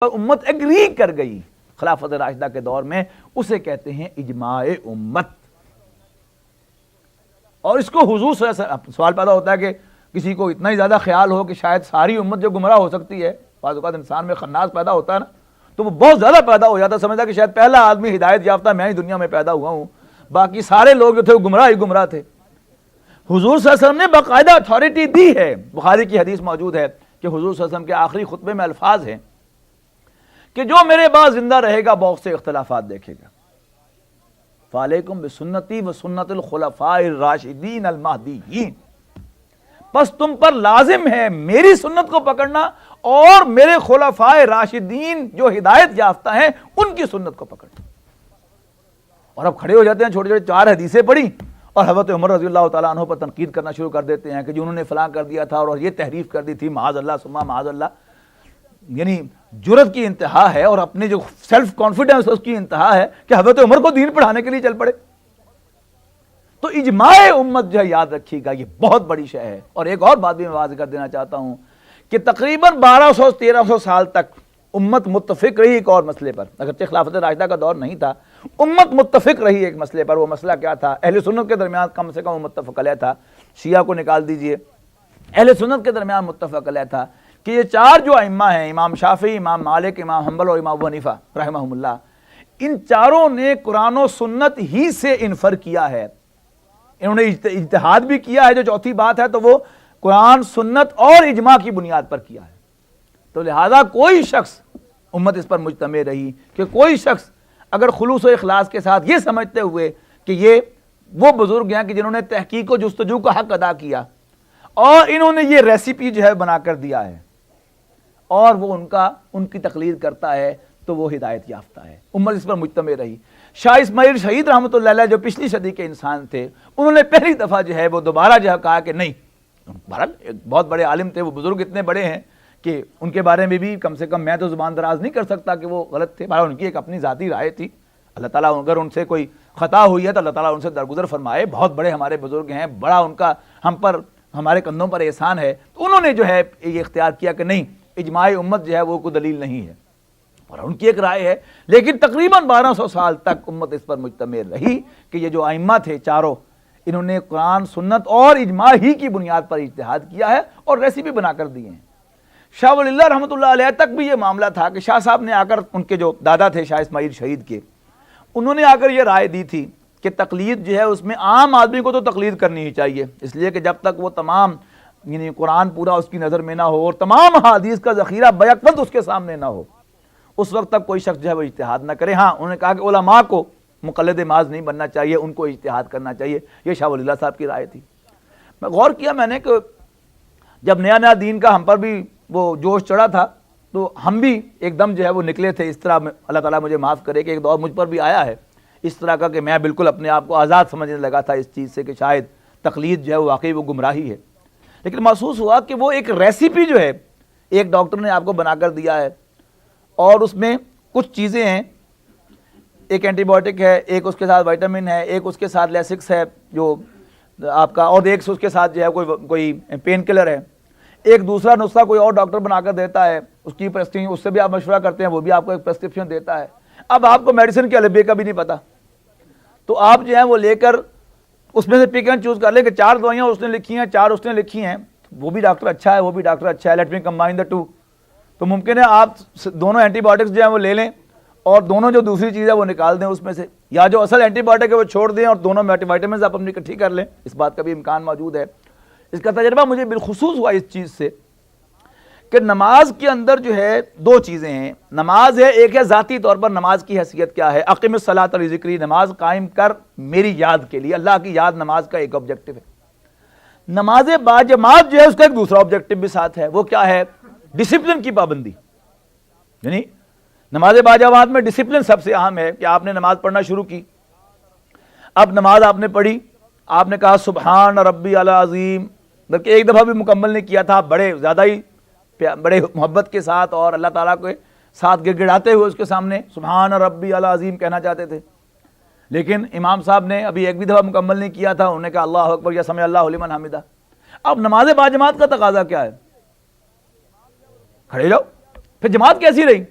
امت ایگری کر گئی خلافت راشدہ کے دور میں، اسے کہتے ہیں اجماع امت۔ اور اس کو حضور صلی اللہ علیہ وسلم، سوال پیدا ہوتا ہے کہ کسی کو اتنا ہی زیادہ خیال ہو کہ شاید ساری امت جو گمراہ ہو سکتی ہے، بعض اوقات انسان میں خناس پیدا ہوتا ہے نا، تو وہ بہت زیادہ پیدا ہو جاتا ہے، سمجھتا کہ شاید پہلا آدمی ہدایت یافتہ میں ہی دنیا میں پیدا ہوا ہوں، باقی سارے لوگ جو تھے وہ گمراہ ہی گمراہ تھے۔ حضور صلی اللہ علیہ وسلم نے باقاعدہ اتھارٹی دی ہے، بخاری کی حدیث موجود ہے کہ حضور صلی اللہ علیہ وسلم کے آخری خطبے میں الفاظ ہیں کہ جو میرے بعد زندہ رہے گا بہت سے اختلافات دیکھے گا، فعلیکم بسنتی و سنت الخلفاء الراشدین المہدیین، بس تم پر لازم ہے میری سنت کو پکڑنا اور میرے خلفاء راشدین جو ہدایت یافتہ ہیں ان کی سنت کو پکڑنا۔ اور اب کھڑے ہو جاتے ہیں، چھوٹی چھوٹی 4 حدیثیں پڑھی اور حضرت عمر رضی اللہ تعالیٰ عنہ پر تنقید کرنا شروع کر دیتے ہیں کہ جو انہوں نے فلاں کر دیا تھا اور یہ تحریف کر دی تھی، معاذ اللہ ثم معاذ اللہ۔ یعنی جرت کی انتہا ہے اور اپنے جو سیلف کانفیڈنس اس کی انتہا ہے کہ حضرت عمر کو دین پڑھانے کے لیے چل پڑے۔ تو اجماع امت جو ہے یاد رکھیے گا، یہ بہت بڑی شے ہے۔ اور ایک اور بات بھی میں واضح کر دینا چاہتا ہوں کہ تقریباً 1200-1300 سال تک امت متفق رہی ایک اور مسئلے پر، اگرچہ خلافت راشدہ کا دور نہیں تھا، امت متفق رہی ایک مسئلے پر۔ وہ مسئلہ کیا تھا؟ اہل سنت کے درمیان کم سے کم وہ متفق علیہ تھا، شیعہ کو نکال دیجئے، اہل سنت کے درمیان متفق علیہ تھا کہ یہ 4 جو ائمہ ہیں، امام شافعی، امام مالک، امام حنبل اور امام ابو حنیفہ رحمہم اللہ، ان چاروں نے قرآن و سنت ہی سے انفر کیا ہے۔ انہوں نے اجتہاد بھی کیا ہے، جو چوتھی بات ہے تو وہ قرآن، سنت اور اجماع کی بنیاد پر کیا ہے۔ تو لہذا کوئی شخص، امت اس پر مجتمع رہی کہ کوئی شخص اگر خلوص و اخلاص کے ساتھ یہ سمجھتے ہوئے کہ یہ وہ بزرگ ہیں کہ جنہوں نے تحقیق و جستجو کا حق ادا کیا اور انہوں نے یہ ریسیپی جو ہے بنا کر دیا ہے اور وہ ان کی تقلید کرتا ہے، تو وہ ہدایت یافتہ ہے۔ امت اس پر مجتمع رہی۔ شاہ اسماعیل شہید رحمۃ اللہ علیہ جو پچھلی صدی کے انسان تھے، انہوں نے پہلی دفعہ جو ہے وہ دوبارہ جو ہے کہا کہ نہیں، بہرحال ایک بہت بڑے عالم تھے، وہ بزرگ اتنے بڑے ہیں کہ ان کے بارے میں بھی کم سے کم میں تو زبان دراز نہیں کر سکتا کہ وہ غلط تھے، بہرحال ان کی ایک اپنی ذاتی رائے تھی۔ اللہ تعالیٰ اگر ان سے کوئی خطا ہوئی ہے تو اللہ تعالیٰ ان سے درگزر فرمائے، بہت بڑے ہمارے بزرگ ہیں، بڑا ان کا ہم پر، ہمارے کندھوں پر احسان ہے۔ تو انہوں نے جو ہے یہ اختیار کیا کہ نہیں، اجماع امت جو ہے وہ کوئی دلیل نہیں ہے، اور ان کی ایک رائے ہے۔ لیکن تقریباً 1200 سال تک امت اس پر مجتمع رہی کہ یہ جو ائمہ تھے چاروں، انہوں نے قرآن، سنت اور اجماع ہی کی بنیاد پر اجتہاد کیا ہے اور ریسیپی بنا کر دیے ہیں۔ شاہ ولی اللہ رحمۃ اللہ علیہ تک بھی یہ معاملہ تھا کہ شاہ صاحب نے آ کر، ان کے جو دادا تھے شاہ اسماعیل شہید کے، انہوں نے آ کر یہ رائے دی تھی کہ تقلید جو ہے اس میں عام آدمی کو تو تقلید کرنی ہی چاہیے، اس لیے کہ جب تک وہ تمام یعنی قرآن پورا اس کی نظر میں نہ ہو اور تمام احادیث کا ذخیرہ بیک وقت اس کے سامنے نہ ہو، اس وقت تک کوئی شخص جو ہے وہ اجتہاد نہ کرے۔ ہاں، انہوں نے کہا کہ علماء کو مقلد محض نہیں بننا چاہیے، ان کو اجتہاد کرنا چاہیے۔ یہ شاہ ولی اللہ صاحب کی رائے تھی۔ میں غور کیا میں نے کہ جب نیا نیا دین کا ہم پر بھی وہ جوش چڑھا تھا تو ہم بھی ایک دم جو ہے وہ نکلے تھے اس طرح، اللہ تعالیٰ مجھے معاف کرے کہ ایک دور مجھ پر بھی آیا ہے اس طرح کا کہ میں بالکل اپنے آپ کو آزاد سمجھنے لگا تھا اس چیز سے کہ شاید تقلید جو ہے وہ واقعی وہ گمراہی ہے۔ لیکن محسوس ہوا کہ وہ ایک ریسیپی جو ہے ایک ڈاکٹر نے آپ کو بنا کر دیا ہے اور اس میں کچھ چیزیں ہیں، ایک اینٹی بائیوٹک ہے، ایک اس کے ساتھ وائٹامن ہے، ایک اس کے ساتھ لیسکس ہے جو آپ کا، اور ایک اس کے ساتھ جو ہے کوئی پین کلر ہے، ایک دوسرا نسخہ کوئی اور ڈاکٹر بنا کر دیتا ہے، اس کی پرسکرپشن اس سے بھی آپ مشورہ کرتے ہیں، وہ بھی آپ کو ایک پرسکرپشن دیتا ہے۔ اب آپ کو میڈیسن کے الفبے کا بھی نہیں پتا، تو آپ جو ہے وہ لے کر اس میں سے پک اینڈ چوز کر لیں کہ 4 دوائیاں اس نے لکھی ہیں، 4 اس نے لکھی ہیں، وہ بھی ڈاکٹر اچھا ہے، وہ بھی ڈاکٹر اچھا ہے، لیٹ می کمبائن دا 2۔ تو ممکن ہے آپ دونوں اینٹی بائیوٹکس جو ہیں وہ لے لیں اور دونوں جو دوسری چیز ہے وہ نکال دیں اس میں سے، یا جو اصل اینٹی بائیوٹک ہے وہ چھوڑ دیں اور دونوں وائٹامنز آپ اپنی اکٹھی کر لیں۔ اس بات کا بھی امکان موجود ہے۔ اس کا تجربہ مجھے بالخصوص ہوا اس چیز سے کہ نماز کے اندر جو ہے 2 چیزیں ہیں۔ نماز ہے، ایک ہے ذاتی طور پر نماز کی حیثیت کیا ہے، اقیم الصلاۃ لذکری، نماز قائم کر میری یاد کے لیے، اللہ کی یاد نماز کا ایک آبجیکٹو ہے۔ نماز باجماعت جو ہے اس کا ایک دوسرا آبجیکٹو بھی ساتھ ہے، وہ کیا ہے؟ ڈسپلن کی پابندی۔ یعنی نماز باجماعت میں ڈسپلن سب سے اہم ہے کہ آپ نے نماز پڑھنا شروع کی، اب نماز آپ نے پڑھی، آپ نے کہا سبحان ربی العظیم، بلکہ ایک دفعہ بھی مکمل نہیں کیا تھا، بڑے زیادہ ہی بڑے محبت کے ساتھ اور اللہ تعالیٰ کے ساتھ گڑ گڑاتے ہوئے اس کے سامنے سبحان ربی العظیم کہنا چاہتے تھے۔ لیکن امام صاحب نے ابھی ایک بھی دفعہ مکمل نہیں کیا تھا، انہوں نے کہا اللہ اکبر یا سمع اللہ لمن حمدہ۔ اب نماز باجماعت کا تقاضا کیا ہے؟ کھڑے جاؤ، پھر جماعت کیسی رہی؟